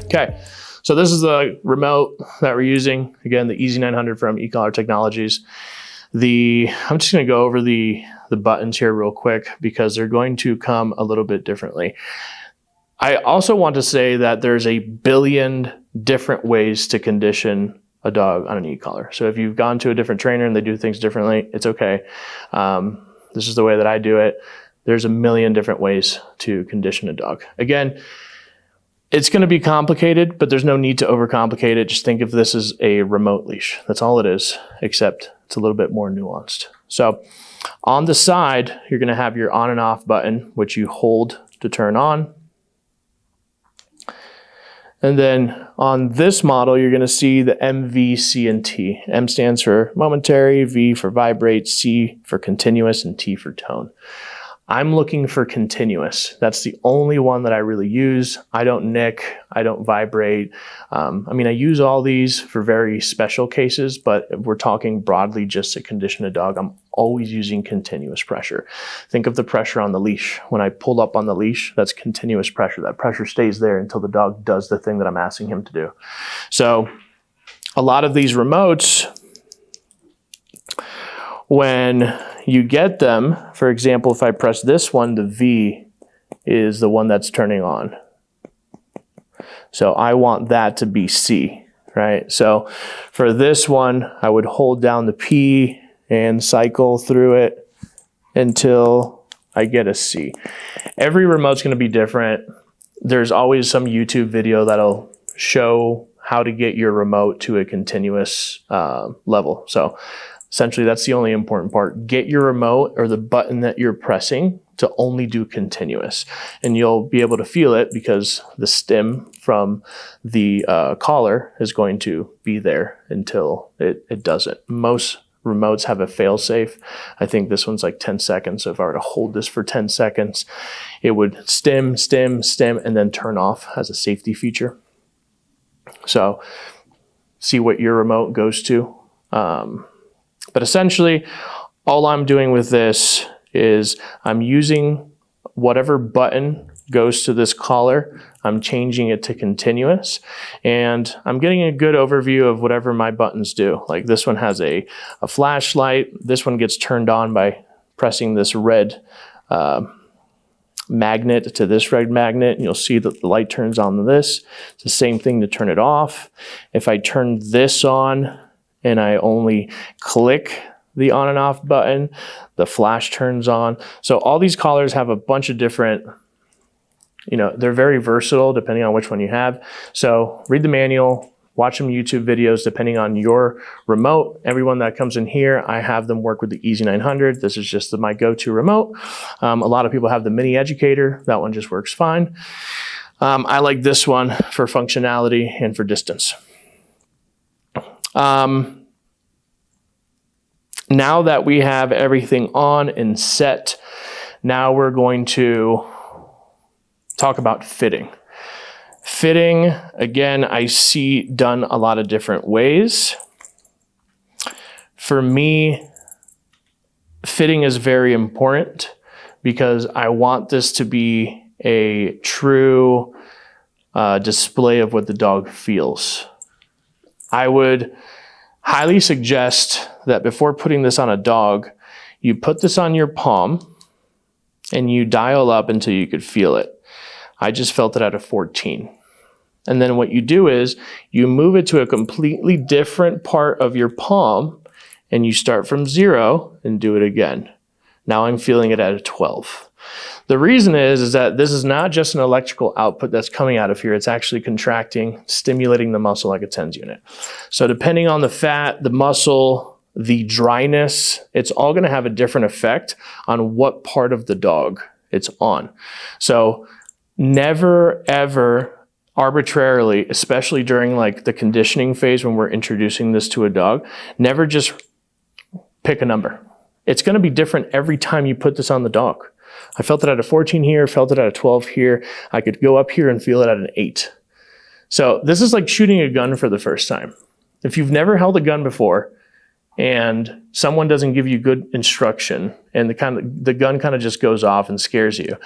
Okay, so this is the remote that we're using. Again, the EZ900 from eCollar Technologies. I'm just going to go over the buttons here real quick because they're going to come a little bit differently. I also want to say that there's a billion different ways to condition a dog on an e-collar. So if you've gone to a different trainer and they do things differently, it's okay. This is the way that I do it. There's a million different ways to condition a dog. Again, it's going to be complicated, but there's no need to overcomplicate it. Just think of this as a remote leash. That's all it is, except it's a little bit more nuanced. So on the side, you're going to have your on and off button, which you hold to turn on. And then on this model, you're going to see the M, V, C, and T. M stands for momentary, V for vibrate, C for continuous, and T for tone. I'm looking for continuous. That's the only one that I really use. I don't nick, I don't vibrate. I mean, I use all these for very special cases, but if we're talking broadly just to condition a dog, I'm always using continuous pressure. Think of the pressure on the leash. When I pull up on the leash, that's continuous pressure. That pressure stays there until the dog does the thing that I'm asking him to do. So a lot of these remotes, when you get them, for example, if I press this one, the V is the one that's turning on. So I want that to be C, right? So for this one, I would hold down the P and cycle through it until I get a C. Every remote's going to be different. There's always some YouTube video that'll show how to get your remote to a continuous level. So essentially, that's the only important part. Get your remote or the button that you're pressing to only do continuous. And you'll be able to feel it because the stem from the collar is going to be there until it doesn't. Most remotes have a fail-safe. I think this one's like 10 seconds. So if I were to hold this for 10 seconds, it would stem, and then turn off as a safety feature. So see what your remote goes to. But essentially, all I'm doing with this is I'm using whatever button goes to this collar, I'm changing it to continuous, and I'm getting a good overview of whatever my buttons do. Like this one has a flashlight. This one gets turned on by pressing this red magnet to this red magnet, and you'll see that the light turns on to this. It's the same thing to turn it off. If I turn this on, and I only click the on and off button, the flash turns on. So all these collars have a bunch of different, they're very versatile depending on which one you have. So read the manual, watch some YouTube videos depending on your remote. Everyone that comes in here, I have them work with the EZ900. This is just my go-to remote. A lot of people have the Mini Educator. That one just works fine. I like this one for functionality and for distance. Now that we have everything on and set, now we're going to talk about fitting. Fitting, again, I see done a lot of different ways. For me, fitting is very important because I want this to be a true display of what the dog feels. I would highly suggest that before putting this on a dog, you put this on your palm and you dial up until you could feel it. I just felt it at a 14. And then what you do is you move it to a completely different part of your palm and you start from 0 and do it again. Now I'm feeling it at a 12. The reason is that this is not just an electrical output that's coming out of here. It's actually contracting, stimulating the muscle like a TENS unit. So depending on the fat, the muscle, the dryness, it's all going to have a different effect on what part of the dog it's on. So never, ever arbitrarily, especially during like the conditioning phase when we're introducing this to a dog, never just pick a number. It's going to be different every time you put this on the dog. I felt it at a 14 here, felt it at a 12 here. I could go up here and feel it at an 8. So this is like shooting a gun for the first time. If you've never held a gun before and someone doesn't give you good instruction and the gun kind of just goes off and scares you,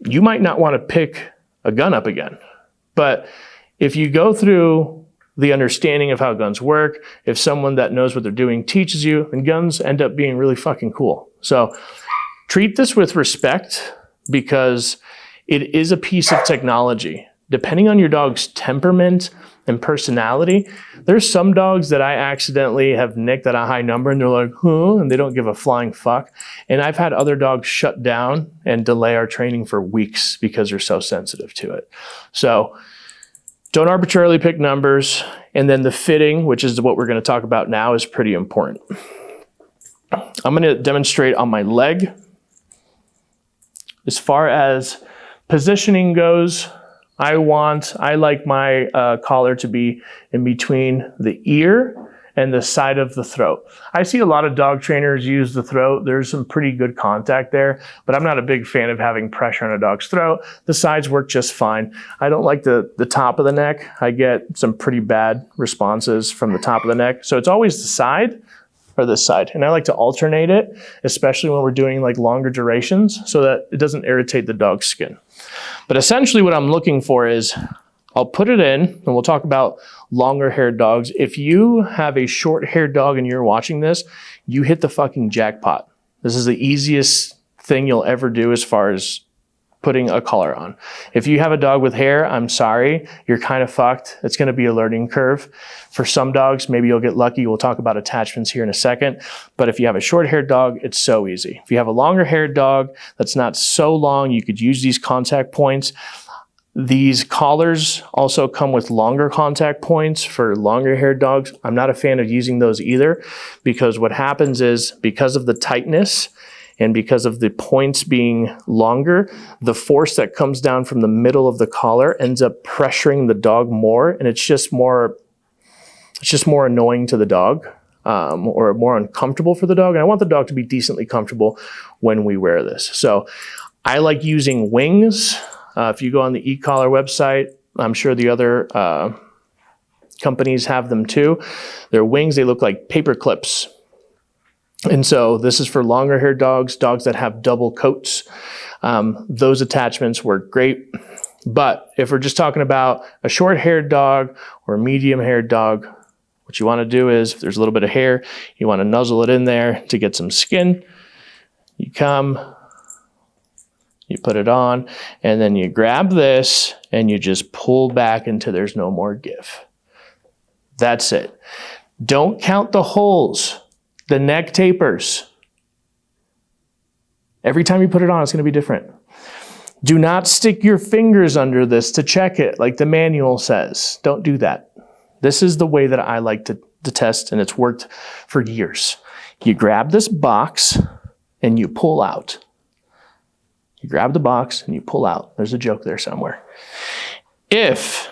you might not want to pick a gun up again. But If you go through the understanding of how guns work, if someone that knows what they're doing teaches you, then guns end up being really fucking cool. So treat this with respect because it is a piece of technology. Depending on your dog's temperament and personality, there's some dogs that I accidentally have nicked at a high number and they're like, huh, and they don't give a flying fuck. And I've had other dogs shut down and delay our training for weeks because they're so sensitive to it. So don't arbitrarily pick numbers. And then the fitting, which is what we're going to talk about now, is pretty important. I'm going to demonstrate on my leg. As far as positioning goes, I like my collar to be in between the ear and the side of the throat. I see a lot of dog trainers use the throat. There's some pretty good contact there, but I'm not a big fan of having pressure on a dog's throat. The sides work just fine. I don't like the top of the neck. I get some pretty bad responses from the top of the neck. So it's always the side or this side. And I like to alternate it, especially when we're doing like longer durations so that it doesn't irritate the dog's skin. But essentially what I'm looking for is, I'll put it in and we'll talk about longer haired dogs. If you have a short haired dog and you're watching this, you hit the fucking jackpot. This is the easiest thing you'll ever do as far as putting a collar on. If you have a dog with hair, I'm sorry, you're kind of fucked. It's going to be a learning curve. For some dogs, maybe you'll get lucky. We'll talk about attachments here in a second. But if you have a short-haired dog, it's so easy. If you have a longer-haired dog that's not so long, you could use these contact points. These collars also come with longer contact points for longer-haired dogs. I'm not a fan of using those either because what happens is, because of the tightness and because of the points being longer, the force that comes down from the middle of the collar ends up pressuring the dog more, and it's just more annoying to the dog, or more uncomfortable for the dog. And I want the dog to be decently comfortable when we wear this. So I like using wings. If you go on the e-collar website, I'm sure the other companies have them too. They're wings, they look like paper clips. And so this is for longer haired dogs, dogs that have double coats. Those attachments work great. But if we're just talking about a short haired dog or a medium haired dog, what you want to do is, if there's a little bit of hair, you want to nuzzle it in there to get some skin. You come, you put it on, and then you grab this and you just pull back until there's no more give. That's it. Don't count the holes. The neck tapers. Every time you put it on, it's going to be different. Do not stick your fingers under this to check it like the manual says. Don't do that. This is the way that I like to test, and it's worked for years. You grab this box and you pull out. You grab the box and you pull out. There's a joke there somewhere. If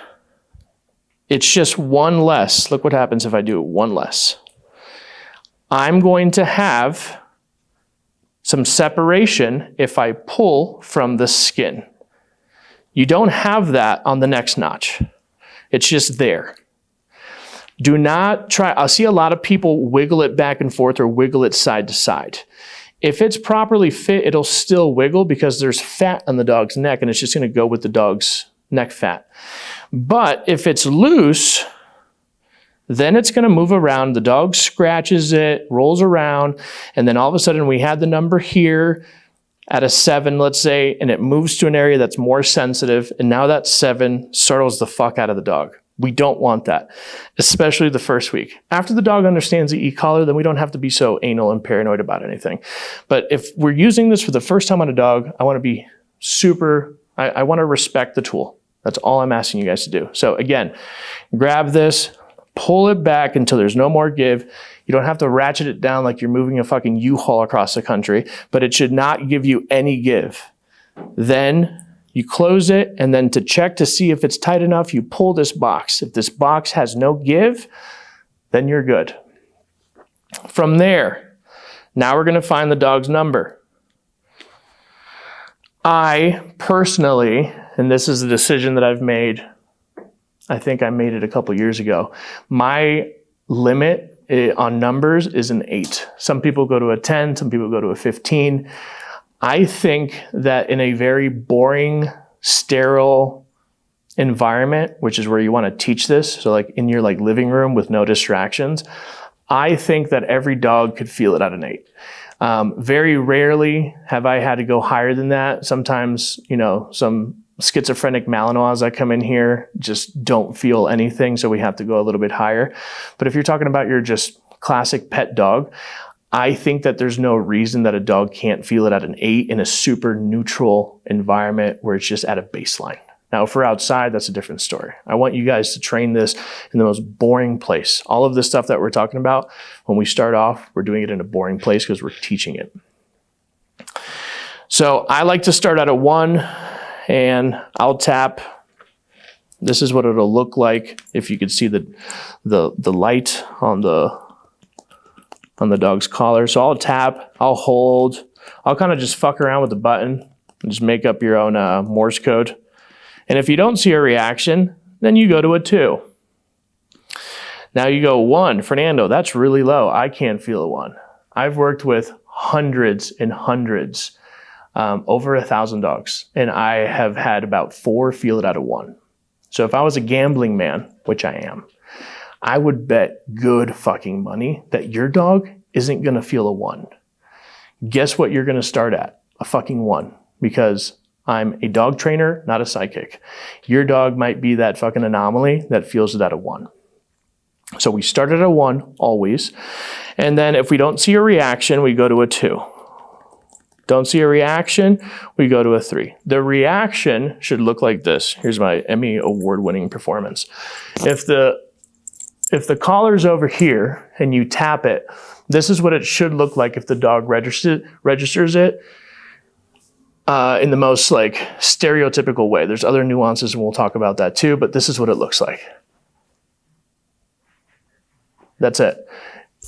it's just one less, look what happens if I do one less. I'm going to have some separation if I pull from the skin. You don't have that on the next notch. It's just there. Do not try. I'll see a lot of people wiggle it back and forth or wiggle it side to side. If it's properly fit, it'll still wiggle because there's fat on the dog's neck and it's just going to go with the dog's neck fat. But if it's loose, then it's going to move around. The dog scratches it, rolls around, and then all of a sudden we had the number here at a 7, let's say, and it moves to an area that's more sensitive, and now that 7 startles the fuck out of the dog. We don't want that, especially the first week. After the dog understands the e-collar, then we don't have to be so anal and paranoid about anything. But if we're using this for the first time on a dog, I want to be I want to respect the tool. That's all I'm asking you guys to do. So again, grab this, pull it back until there's no more give. You don't have to ratchet it down like you're moving a fucking U-Haul across the country, but it should not give you any give. Then you close it, and then to check to see if it's tight enough, you pull this box. If this box has no give, then you're good. From there, now we're going to find the dog's number. I personally, and this is a decision that I've made, I think I made it a couple years ago. My limit on numbers is an 8. Some people go to a 10, some people go to a 15. I think that in a very boring, sterile environment, which is where you want to teach this, so like in your like living room with no distractions, I think that every dog could feel it at an 8. Very rarely have I had to go higher than that. Sometimes, you know, some schizophrenic Malinois that come in here just don't feel anything, so we have to go a little bit higher. But if you're talking about your just classic pet dog, I think that there's no reason that a dog can't feel it at an 8 in a super neutral environment where it's just at a baseline. Now, if we're outside, that's a different story. I want you guys to train this in the most boring place. All of this stuff that we're talking about, when we start off, we're doing it in a boring place because we're teaching it. So I like to start at a 1, and I'll tap. This is what it'll look like if you could see the light on the dog's collar. So I'll tap, I'll hold, I'll kind of just fuck around with the button and just make up your own Morse code. And if you don't see a reaction, then you go to a 2. Now you go 1, Fernando, that's really low. I can't feel a 1. I've worked with hundreds and hundreds, over 1,000 dogs, and I have had about 4 feel it at a 1. So if I was a gambling man, which I am, I would bet good fucking money that your dog isn't gonna feel a 1. Guess what you're gonna start at? A fucking 1, because I'm a dog trainer, not a psychic. Your dog might be that fucking anomaly that feels it at a 1. So we start at a 1 always. And then if we don't see a reaction, we go to a 2. Don't see a reaction, we go to a 3. The reaction should look like this. Here's my Emmy award-winning performance. If the collar's over here and you tap it, this is what it should look like if the dog registers it. In the most like stereotypical way. There's other nuances and we'll talk about that too, but this is what it looks like. That's it.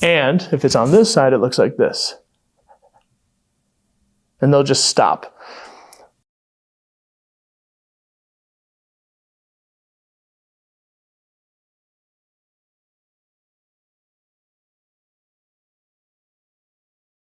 And if it's on this side, it looks like this. And they'll just stop.